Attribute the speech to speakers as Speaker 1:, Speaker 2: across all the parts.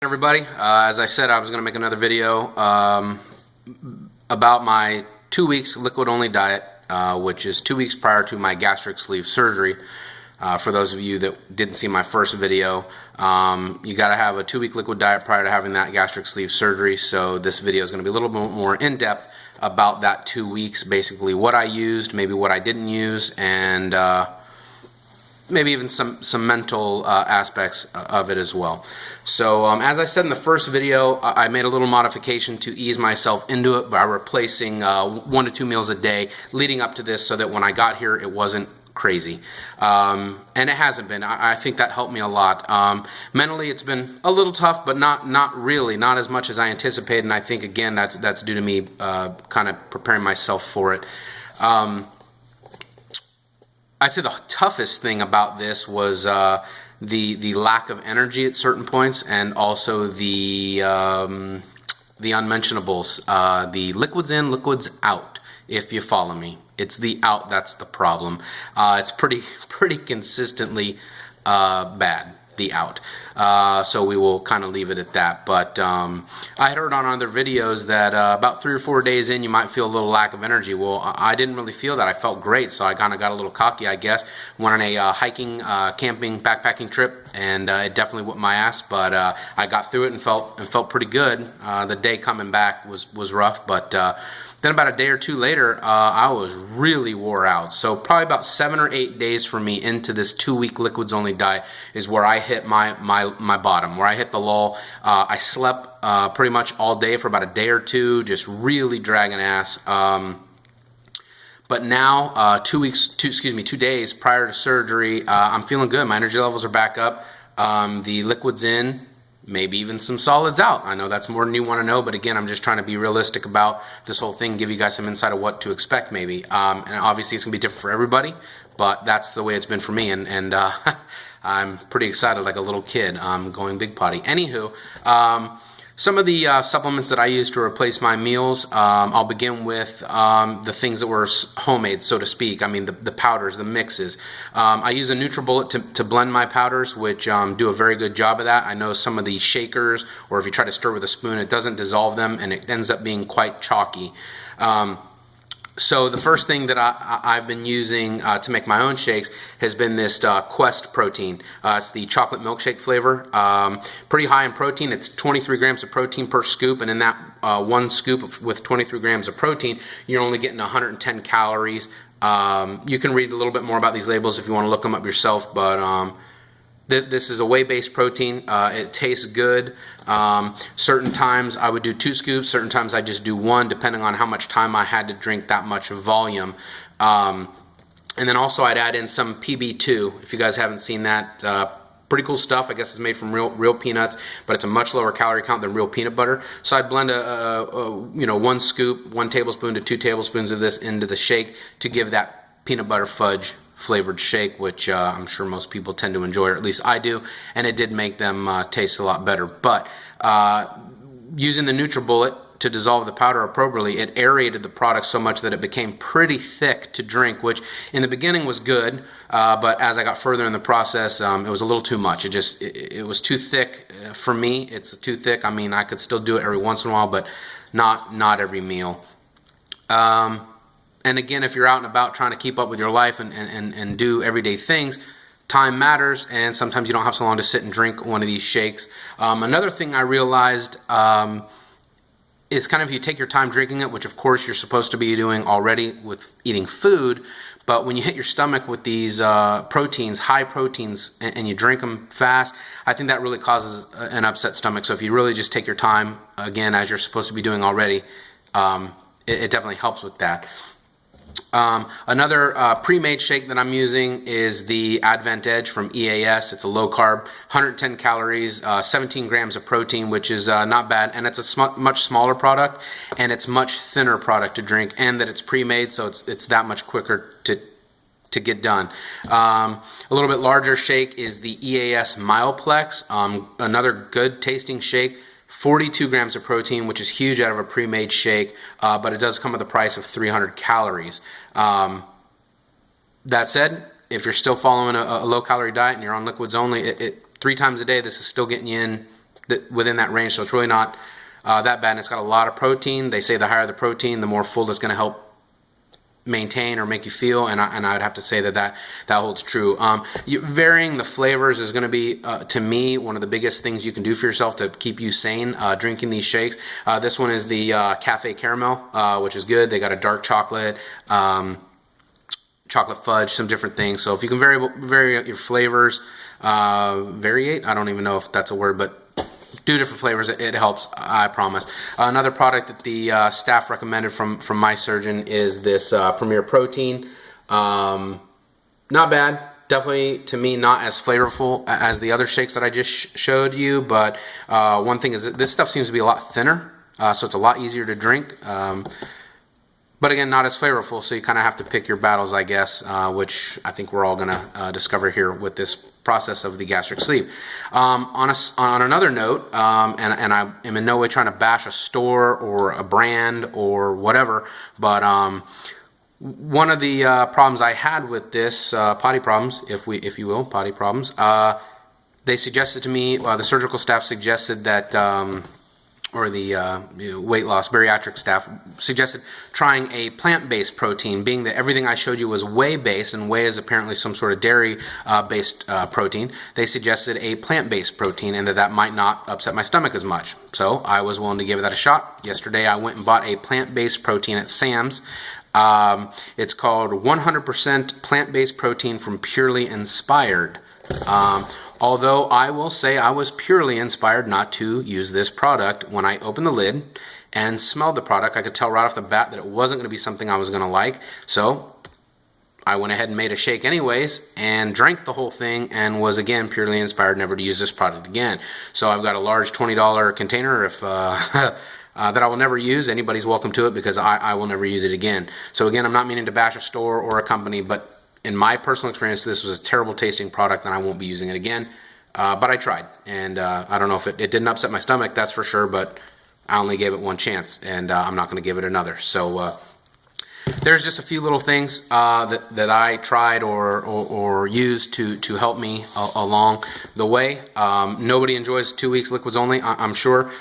Speaker 1: Everybody, as I said, I was going to make another video about my 2 weeks liquid only diet, which is 2 weeks prior to my gastric sleeve surgery. For those of you that didn't see my first video, you got to have a 2 week liquid diet prior to having that gastric sleeve surgery. So this video is going to be a little bit more in depth about that 2 weeks, basically what I used, maybe what I didn't use, and maybe even some mental aspects of it as well. So as I said in the first video, I made a little modification to ease myself into it by replacing 1 to 2 meals a day leading up to this, so that when I got here it wasn't crazy. And it hasn't been. I think that helped me a lot. Mentally it's been a little tough, but not really, not as much as I anticipated, and I think again that's due to me kind of preparing myself for it. I'd say the toughest thing about this was the lack of energy at certain points, and also the unmentionables, the liquids in, liquids out. If you follow me, it's the out that's the problem. It's pretty consistently bad, the out. So we will kind of leave it at that. But I had heard on other videos that about 3 or 4 days in you might feel a little lack of energy. Well, I didn't really feel that. I felt great, so I kind of got a little cocky, I guess. Went on a hiking, camping, backpacking trip, and it definitely whipped my ass. But I got through it and felt pretty good. The day coming back was rough, but then about a day or two later, I was really wore out. So probably about 7 or 8 days for me into this 2 week liquids only diet is where I hit my bottom, where I hit the lull. I slept pretty much all day for about a day or two, just really dragging ass. But now, 2 days prior to surgery, I'm feeling good. My energy levels are back up. The liquids in, maybe even some solids out. I know that's more than you want to know, but again, I'm just trying to be realistic about this whole thing, give you guys some insight of what to expect maybe. And obviously it's going to be different for everybody, but that's the way it's been for me, and I'm pretty excited like a little kid going big potty. Anywho, some of the supplements that I use to replace my meals, I'll begin with the things that were homemade, so to speak. I mean, the powders, the mixes. I use a NutriBullet to blend my powders, which do a very good job of that. I know some of the shakers, or if you try to stir with a spoon, it doesn't dissolve them, and it ends up being quite chalky. So the first thing that I've been using to make my own shakes has been this Quest protein. It's the chocolate milkshake flavor. Pretty high in protein. It's 23 grams of protein per scoop, and in that one scoop with 23 grams of protein, you're only getting 110 calories. You can read a little bit more about these labels if you want to look them up yourself, but this is a whey-based protein. It tastes good. Certain times I would do 2 scoops, certain times I just do 1, depending on how much time I had to drink that much volume. And then also I'd add in some PB2, if you guys haven't seen that. Pretty cool stuff. I guess it's made from real peanuts, but it's a much lower calorie count than real peanut butter. So I'd blend 1 scoop, 1 tablespoon to 2 tablespoons of this into the shake to give that peanut butter fudge flavored shake, which I'm sure most people tend to enjoy, or at least I do, and it did make them taste a lot better. But using the NutriBullet to dissolve the powder appropriately, it aerated the product so much that it became pretty thick to drink, which in the beginning was good, but as I got further in the process, it was a little too much. It was too thick for me. It's too thick. I mean, I could still do it every once in a while, but not every meal. And again, if you're out and about trying to keep up with your life and do everyday things, time matters, and sometimes you don't have so long to sit and drink one of these shakes. Another thing I realized is kind of, you take your time drinking it, which of course you're supposed to be doing already with eating food, but when you hit your stomach with these proteins, high proteins, and you drink them fast, I think that really causes an upset stomach. So if you really just take your time, again, as you're supposed to be doing already, it definitely helps with that. Another pre-made shake that I'm using is the Advent Edge from EAS. It's a low carb, 110 calories, 17 grams of protein, which is not bad, and it's a much smaller product, and it's much thinner product to drink, and that it's pre-made, so it's that much quicker to get done. A little bit larger shake is the EAS Mileplex, another good tasting shake. 42 grams of protein, which is huge out of a pre-made shake, but it does come with a price of 300 calories. That said, if you're still following a low-calorie diet and you're on liquids only, 3 times a day, this is still getting you in within that range, so it's really not that bad. And it's got a lot of protein. They say the higher the protein, the more full it's going to help maintain or make you feel, and I would have to say that holds true. Varying the flavors is going to be, to me, one of the biggest things you can do for yourself to keep you sane drinking these shakes. This one is the Cafe Caramel, which is good. They got a dark chocolate, chocolate fudge, some different things. So if you can vary your flavors, variate, I don't even know if that's a word, but do different flavors, it helps, I promise. Another product that the staff recommended from my surgeon is this Premier Protein. Not bad. Definitely, to me, not as flavorful as the other shakes that I just showed you, but one thing is that this stuff seems to be a lot thinner, so it's a lot easier to drink. But again, not as flavorful, so you kind of have to pick your battles, I guess, which I think we're all going to discover here with this process of the gastric sleeve. On another note, and I am in no way trying to bash a store or a brand or whatever, but one of the problems I had with this, Potty Problems, if you will, Potty Problems, they suggested to me, the surgical staff suggested that, or the weight loss bariatric staff suggested trying a plant-based protein, being that everything I showed you was whey-based, and whey is apparently some sort of dairy-based protein. They suggested a plant-based protein, and that might not upset my stomach as much. So I was willing to give that a shot. Yesterday I went and bought a plant-based protein at Sam's. It's called 100% plant-based protein from Purely Inspired. Although I will say I was purely inspired not to use this product. When I opened the lid and smelled the product, I could tell right off the bat that it wasn't going to be something I was going to like. So I went ahead and made a shake anyways and drank the whole thing, and was again purely inspired never to use this product again. So I've got a large $20 container if that I will never use. Anybody's welcome to it, because I will never use it again. So again, I'm not meaning to bash a store or a company, but in my personal experience, this was a terrible tasting product, and I won't be using it again. But I tried, and I don't know if it didn't upset my stomach, that's for sure, but I only gave it one chance, and I'm not going to give it another. So there's just a few little things that I tried or used to help me along the way. Nobody enjoys 2 weeks liquids only, I'm sure.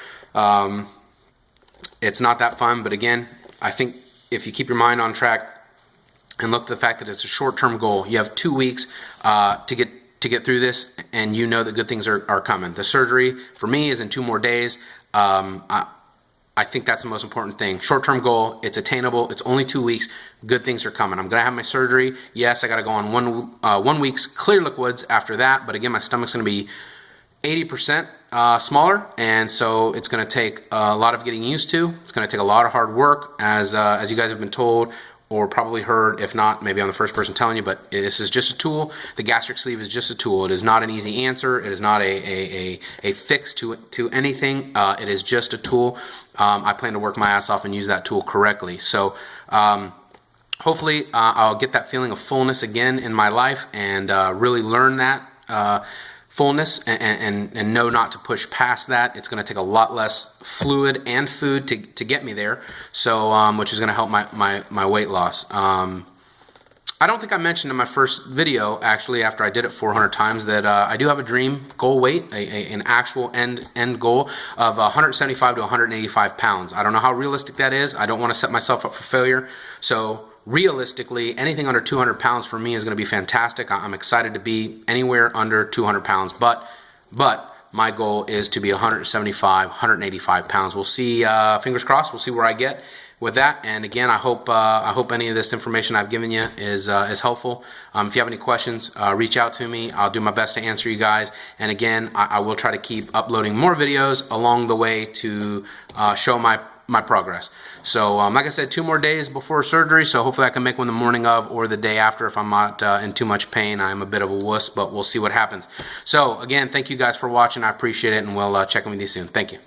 Speaker 1: It's not that fun, but again, I think if you keep your mind on track and look at the fact that it's a short-term goal, you have 2 weeks to get through this, and you know that good things are coming. The surgery for me is in 2 more days. I think that's the most important thing. Short-term goal, it's attainable. It's only 2 weeks. Good things are coming. I'm gonna have my surgery. Yes, I gotta go on 1 week's clear liquids after that. But again, my stomach's gonna be 80% smaller, and so it's gonna take a lot of getting used to. It's gonna take a lot of hard work, as you guys have been told, or probably heard. If not, maybe I'm the first person telling you, but this is just a tool. The gastric sleeve is just a tool. It is not an easy answer. It is not a fix to anything. It is just a tool. I plan to work my ass off and use that tool correctly. So hopefully I'll get that feeling of fullness again in my life, and really learn that fullness, and know not to push past that. It's going to take a lot less fluid and food to get me there, so which is going to help my weight loss. I don't think I mentioned in my first video, actually, after I did it 400 times, that I do have a dream goal weight, an actual end goal of 175 to 185 pounds. I don't know how realistic that is. I don't want to set myself up for failure. So realistically, anything under 200 pounds for me is going to be fantastic. I'm excited to be anywhere under 200 pounds, but my goal is to be 175, 185 pounds. We'll see, fingers crossed, we'll see where I get with that. And again, I hope any of this information I've given you is helpful. If you have any questions, reach out to me. I'll do my best to answer you guys. And again, I will try to keep uploading more videos along the way to show my progress. So like I said, 2 more days before surgery, so hopefully I can make one the morning of or the day after if I'm not in too much pain. I'm a bit of a wuss, but we'll see what happens. So again, thank you guys for watching. I appreciate it, and we'll check in with you soon. Thank you.